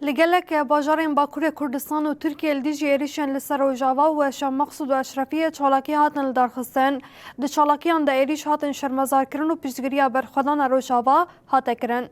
لگلک باجارên Bakurê Kurdistan û Tirkiye li dijî êrişên li ser Rojava û Şam Mexsûd û Eşrefiyê çalakî hatin li darxistin. Di çalakiyan de êrîş hatin şermezarkirin û piştgiriya berxwedana Rojava hate kirin.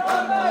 Amen.